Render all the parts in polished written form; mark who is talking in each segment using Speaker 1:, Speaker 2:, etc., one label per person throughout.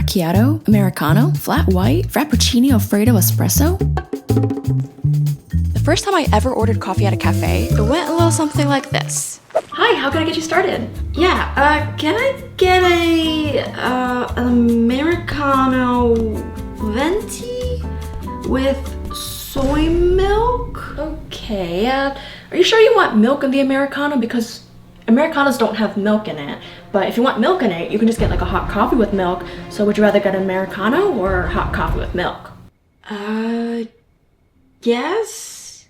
Speaker 1: macchiato, Americano, flat white, Frappuccino, Alfredo, espresso. The first time I ever ordered coffee at a cafe, it went a little something like this. Hi, how can I get you started?
Speaker 2: Yeah, can I get an Americano venti with soy milk?
Speaker 1: Okay, are you sure you want milk in the Americano? Because Americanos don't have milk in it. But if you want milk in it, you can just get like a hot coffee with milk. So would you rather get an Americano or hot coffee with milk?
Speaker 2: Yes?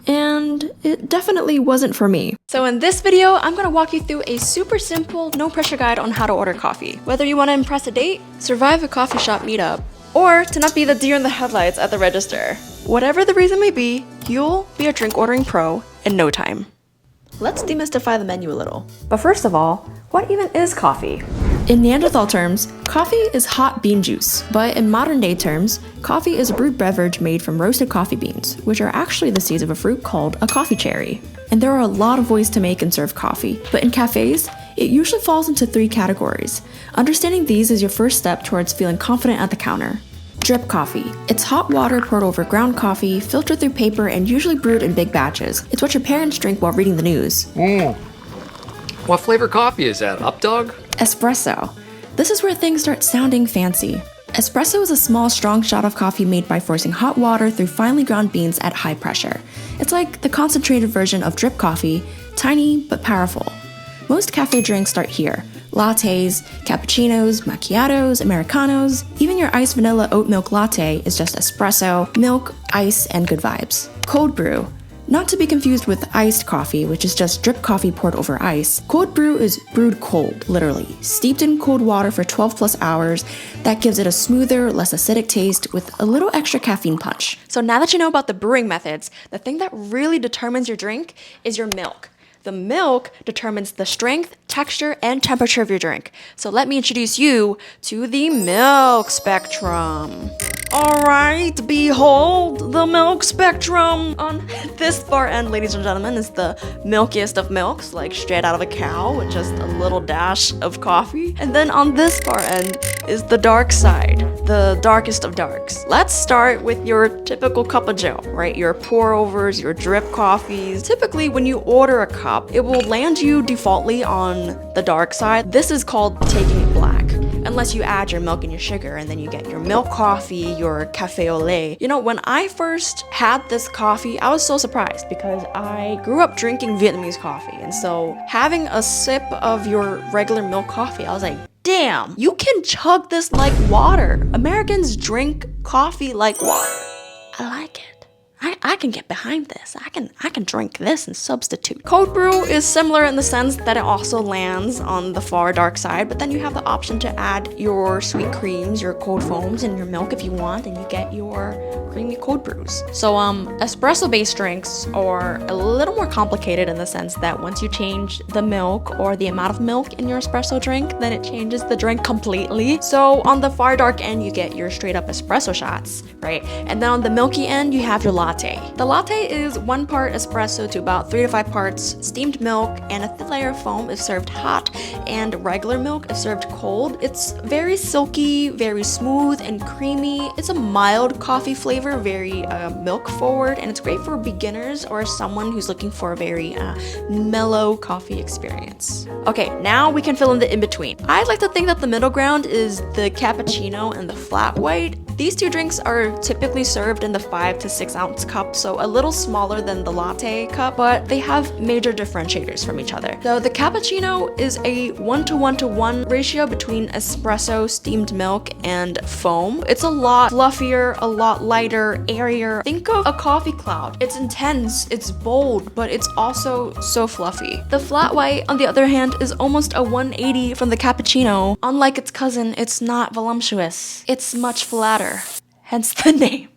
Speaker 1: And it definitely wasn't for me. So in this video, I'm gonna walk you through a super simple, no pressure guide on how to order coffee. Whether you wanna impress a date, survive a coffee shop meetup, or to not be the deer in the headlights at the register. Whatever the reason may be, you'll be a drink ordering pro in no time. Let's demystify the menu a little. But first of all, what even is coffee? In Neanderthal terms, coffee is hot bean juice, but in modern day terms, coffee is a brewed beverage made from roasted coffee beans, which are actually the seeds of a fruit called a coffee cherry. And there are a lot of ways to make and serve coffee, but in cafes, it usually falls into 3 categories. Understanding these is your first step towards feeling confident at the counter. Drip coffee. It's hot water poured over ground coffee, filtered through paper, and usually brewed in big batches. It's what your parents drink while reading the news.
Speaker 3: What flavor coffee is that? Updog?
Speaker 1: Espresso. This is where things start sounding fancy. Espresso is a small, strong shot of coffee made by forcing hot water through finely ground beans at high pressure. It's like the concentrated version of drip coffee, tiny but powerful. Most cafe drinks start here. Lattes, cappuccinos, macchiatos, Americanos, even your iced vanilla oat milk latte is just espresso, milk, ice, and good vibes. Cold brew. Not to be confused with iced coffee, which is just drip coffee poured over ice. Cold brew is brewed cold, literally, steeped in cold water for 12 plus hours. That gives it a smoother, less acidic taste with a little extra caffeine punch. So now that you know about the brewing methods, the thing that really determines your drink is your milk. The milk determines the strength, texture, and temperature of your drink. So let me introduce you to the milk spectrum. Alright, behold the milk spectrum. On this far end, ladies and gentlemen, is the milkiest of milks, like straight out of a cow with just a little dash of coffee. And then on this far end is the dark side, the darkest of darks. Let's start with your typical cup of joe, right? Your pour-overs, your drip coffees. Typically, when you order a cup, it will land you defaultly on the dark side. This is called taking it black. Unless you add your milk and your sugar, and then you get your milk coffee, your cafe au lait. You know, when I first had this coffee, I was so surprised because I grew up drinking Vietnamese coffee. And so having a sip of your regular milk coffee, I was like, damn, you can chug this like water. Americans drink coffee like water. I like it. I can get behind this. I can drink this and substitute. Cold brew is similar in the sense that it also lands on the far dark side, but then you have the option to add your sweet creams, your cold foams, and your milk if you want, and you get your creamy cold brews. So espresso-based drinks are a little more complicated in the sense that once you change the milk or the amount of milk in your espresso drink, then it changes the drink completely. So on the far dark end, you get your straight up espresso shots, right? And then on the milky end, you have your latte. The latte is 1 part espresso to about 3 to 5 parts steamed milk, and a thin layer of foam is served hot, and regular milk is served cold. It's very silky, very smooth and creamy. It's a mild coffee flavor, very milk forward, and it's great for beginners or someone who's looking for a very mellow coffee experience. Okay, now we can fill in the in-between. I like to think that the middle ground is the cappuccino and the flat white. These 2 drinks are typically served in the 5 to 6 ounce cup, so a little smaller than the latte cup, but they have major differentiators from each other. So the cappuccino is a 1:1:1 ratio between espresso, steamed milk, and foam. It's a lot fluffier, a lot lighter, airier. Think of a coffee cloud. It's intense, it's bold, but it's also so fluffy. The flat white, on the other hand, is almost a 180 from the cappuccino. Unlike its cousin, it's not voluptuous. It's much flatter, hence the name.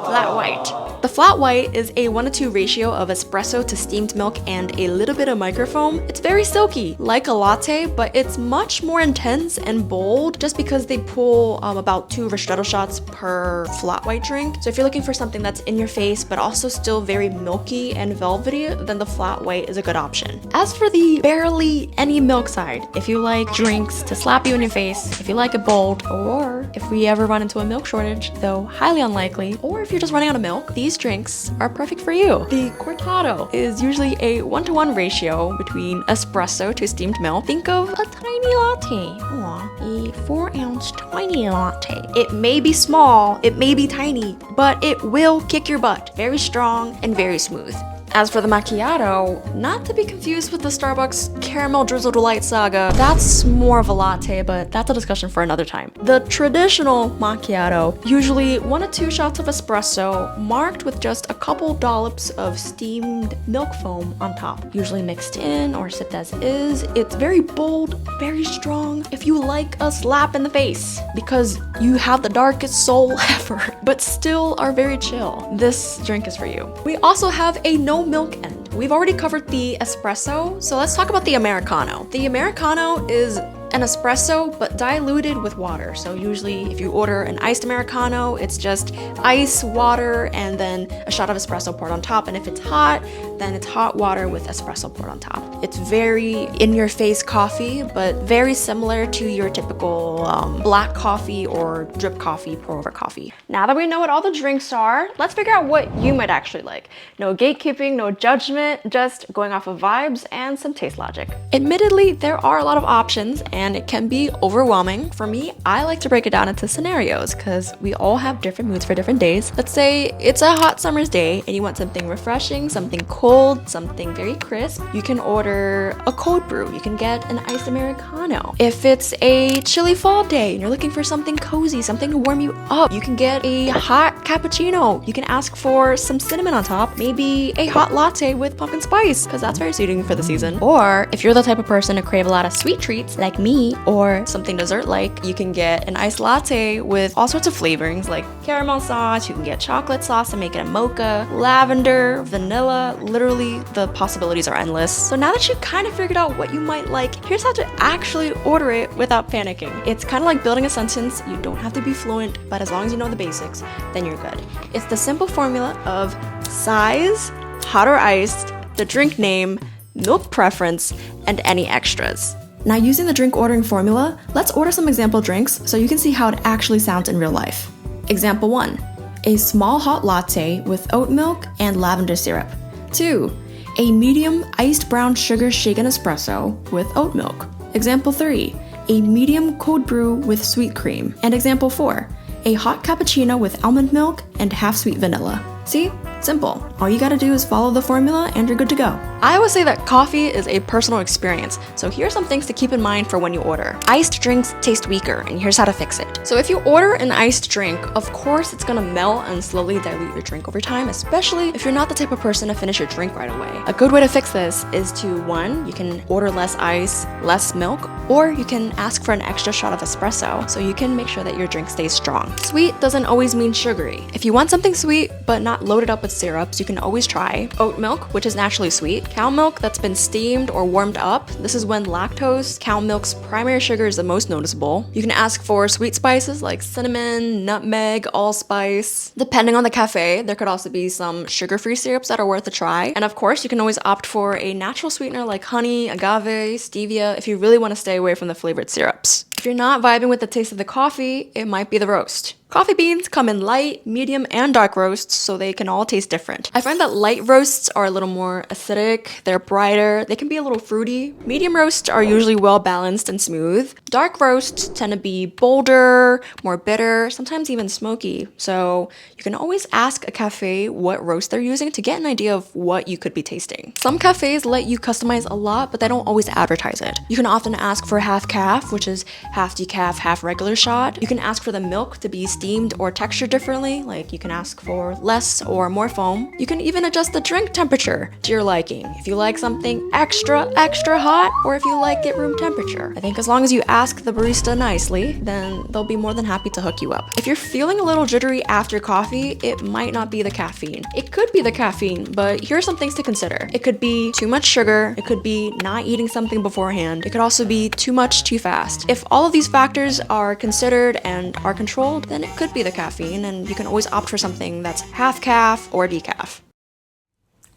Speaker 1: Flat white. The flat white is a 1:2 ratio of espresso to steamed milk and a little bit of microfoam. It's very silky, like a latte, but it's much more intense and bold just because they pull about 2 ristretto shots per flat white drink. So if you're looking for something that's in your face but also still very milky and velvety, then the flat white is a good option. As for the barely any milk side, if you like drinks to slap you in your face, if you like it bold, or if we ever run into a milk shortage, though highly unlikely, or if you're just running out of milk, these drinks are perfect for you. The cortado is usually a 1:1 ratio between espresso to steamed milk. Think of a tiny latte, or a 4-ounce tiny latte. It may be small, it may be tiny, but it will kick your butt. Very strong and very smooth. As for the macchiato, not to be confused with the Starbucks caramel drizzled delight saga, that's more of a latte, but that's a discussion for another time. The traditional macchiato, usually 1 to 2 shots of espresso, marked with just a couple dollops of steamed milk foam on top, usually mixed in or sipped as is. It's very bold, very strong, if you like a slap in the face, because you have the darkest soul ever, but still are very chill. This drink is for you. We also have a no milk end. We've already covered the espresso, so let's talk about the Americano. The Americano is an espresso but diluted with water. So usually if you order an iced Americano, it's just ice, water, and then a shot of espresso poured on top. And if it's hot, then it's hot water with espresso poured on top. It's very in-your-face coffee, but very similar to your typical black coffee or drip coffee, pour-over coffee. Now that we know what all the drinks are, let's figure out what you might actually like. No gatekeeping, no judgment, just going off of vibes and some taste logic. Admittedly, there are a lot of options and it can be overwhelming. For me, I like to break it down into scenarios because we all have different moods for different days. Let's say it's a hot summer's day and you want something refreshing, something cold, something very crisp. You can order a cold brew. You can get an iced Americano. If it's a chilly fall day and you're looking for something cozy, something to warm you up, you can get a hot cappuccino. You can ask for some cinnamon on top, maybe a hot latte with pumpkin spice because that's very suiting for the season. Or if you're the type of person to crave a lot of sweet treats like me, or something dessert-like, you can get an iced latte with all sorts of flavorings like caramel sauce, you can get chocolate sauce and make it a mocha, lavender, vanilla, literally the possibilities are endless. So now that you've kind of figured out what you might like, here's how to actually order it without panicking. It's kind of like building a sentence. You don't have to be fluent, but as long as you know the basics, then you're good. It's the simple formula of size, hot or iced, the drink name, milk preference, and any extras. Now using the drink ordering formula, let's order some example drinks so you can see how it actually sounds in real life. Example 1, a small hot latte with oat milk and lavender syrup. 2, a medium iced brown sugar shaken espresso with oat milk. Example 3, a medium cold brew with sweet cream. And example 4, a hot cappuccino with almond milk and half sweet vanilla. See? Simple. All you gotta do is follow the formula and you're good to go. I always say that coffee is a personal experience, so here's some things to keep in mind for when you order. Iced drinks taste weaker, and here's how to fix it. So if you order an iced drink, of course it's gonna melt and slowly dilute your drink over time, especially if you're not the type of person to finish your drink right away. A good way to fix this is to, 1, you can order less ice, less milk, or you can ask for an extra shot of espresso so you can make sure that your drink stays strong. Sweet doesn't always mean sugary. If you want something sweet but not loaded up with syrups, you can always try oat milk, which is naturally sweet, cow milk that's been steamed or warmed up. This is when lactose, cow milk's primary sugar, is the most noticeable. You can ask for sweet spices like cinnamon, nutmeg, allspice. Depending on the cafe, there could also be some sugar-free syrups that are worth a try. And of course, you can always opt for a natural sweetener like honey, agave, stevia if you really want to stay away from the flavored syrups. If you're not vibing with the taste of the coffee, it might be the roast. Coffee beans come in light, medium, and dark roasts, so they can all taste different. I find that light roasts are a little more acidic, they're brighter, they can be a little fruity. Medium roasts are usually well balanced and smooth. Dark roasts tend to be bolder, more bitter, sometimes even smoky. So you can always ask a cafe what roast they're using to get an idea of what you could be tasting. Some cafes let you customize a lot, but they don't always advertise it. You can often ask for half calf, which is half decaf, half regular shot. You can ask for the milk to be steamed or textured differently, like you can ask for less or more foam. You can even adjust the drink temperature to your liking, if you like something extra hot, or if you like it room temperature. I think as long as you ask the barista nicely, then they'll be more than happy to hook you up. If you're feeling a little jittery after coffee, it might not be the caffeine. It could be the caffeine, but here are some things to consider. It could be too much sugar, it could be not eating something beforehand, it could also be too much too fast. If all of these factors are considered and are controlled, then it could be the caffeine, and you can always opt for something that's half calf or decaf.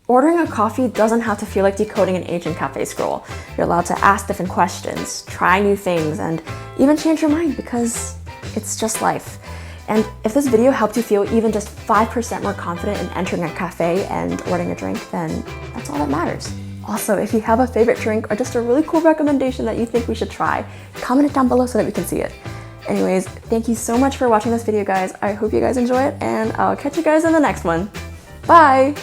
Speaker 1: Ordering a coffee doesn't have to feel like decoding an ancient cafe scroll. You're allowed to ask different questions, try new things, and even change your mind because it's just life. And if this video helped you feel even just 5% more confident in entering a cafe and ordering a drink, then that's all that matters. Also, if you have a favorite drink or just a really cool recommendation that you think we should try, comment it down below so that we can see it. Anyways, thank you so much for watching this video, guys. I hope you guys enjoy it, and I'll catch you guys in the next one. Bye!